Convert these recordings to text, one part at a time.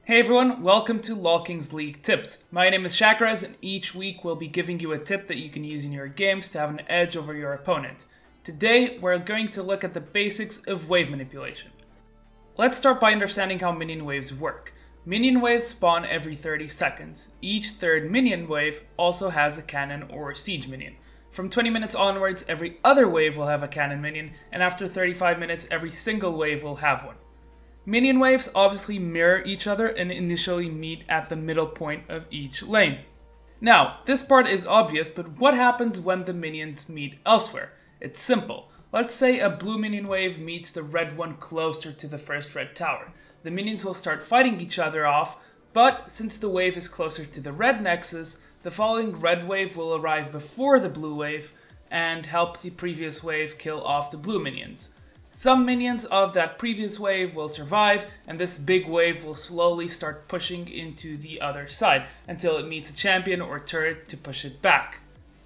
Hey everyone, welcome to LolKing's League Tips. My name is Shakraz, and each week we'll be giving you a tip that you can use in your games to have an edge over your opponent. Today, we're going to look at the basics of wave manipulation. Let's start by understanding how minion waves work. Minion waves spawn every 30 seconds. Each third minion wave also has a cannon or siege minion. From 20 minutes onwards, every other wave will have a cannon minion, and after 35 minutes, every single wave will have one. Minion waves obviously mirror each other and initially meet at the middle point of each lane. Now, this part is obvious, but what happens when the minions meet elsewhere? It's simple. Let's say a blue minion wave meets the red one closer to the first red tower. The minions will start fighting each other off, but since the wave is closer to the red nexus, the following red wave will arrive before the blue wave and help the previous wave kill off the blue minions. Some minions of that previous wave will survive, and this big wave will slowly start pushing into the other side until it meets a champion or turret to push it back.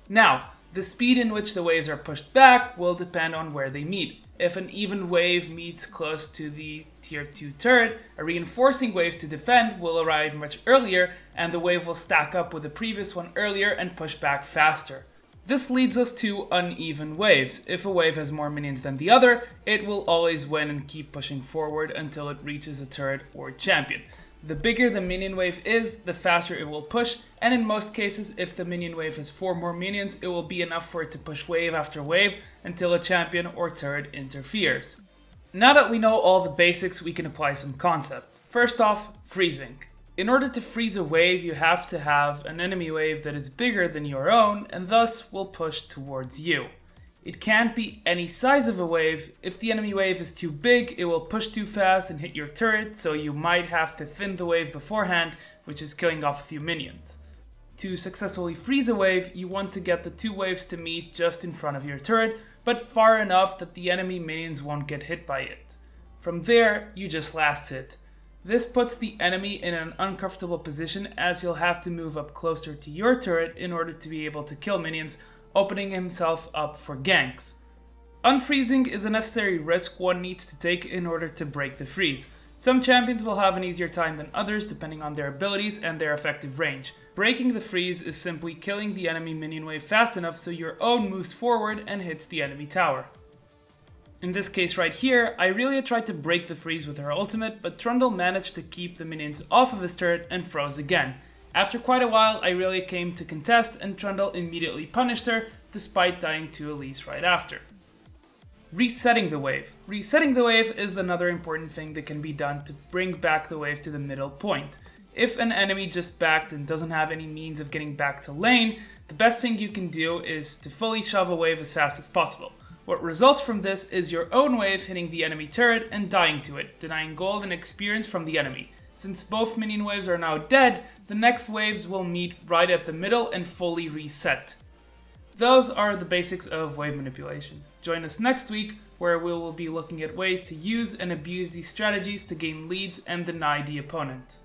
Now, the speed in which the waves are pushed back will depend on where they meet. If an even wave meets close to the tier 2 turret, a reinforcing wave to defend will arrive much earlier, and the wave will stack up with the previous one earlier and push back faster. This leads us to uneven waves. If a wave has more minions than the other, it will always win and keep pushing forward until it reaches a turret or champion. The bigger the minion wave is, the faster it will push, and in most cases, if the minion wave has 4 more minions, it will be enough for it to push wave after wave until a champion or turret interferes. Now that we know all the basics, we can apply some concepts. First off, freezing. In order to freeze a wave, you have to have an enemy wave that is bigger than your own and thus will push towards you. It can't be any size of a wave. If the enemy wave is too big, it will push too fast and hit your turret, so you might have to thin the wave beforehand, which is killing off a few minions. To successfully freeze a wave, you want to get the two waves to meet just in front of your turret, but far enough that the enemy minions won't get hit by it. From there, you just last hit. This puts the enemy in an uncomfortable position as he'll have to move up closer to your turret in order to be able to kill minions, opening himself up for ganks. Unfreezing is a necessary risk one needs to take in order to break the freeze. Some champions will have an easier time than others depending on their abilities and their effective range. Breaking the freeze is simply killing the enemy minion wave fast enough so your own moves forward and hits the enemy tower. In this case right here, Irelia tried to break the freeze with her ultimate, but Trundle managed to keep the minions off of his turret and froze again. After quite a while, Irelia came to contest and Trundle immediately punished her, despite dying to Elise right after. Resetting the wave. Resetting the wave is another important thing that can be done to bring back the wave to the middle point. If an enemy just backed and doesn't have any means of getting back to lane, the best thing you can do is to fully shove a wave as fast as possible. What results from this is your own wave hitting the enemy turret and dying to it, denying gold and experience from the enemy. Since both minion waves are now dead, the next waves will meet right at the middle and fully reset. Those are the basics of wave manipulation. Join us next week where we will be looking at ways to use and abuse these strategies to gain leads and deny the opponent.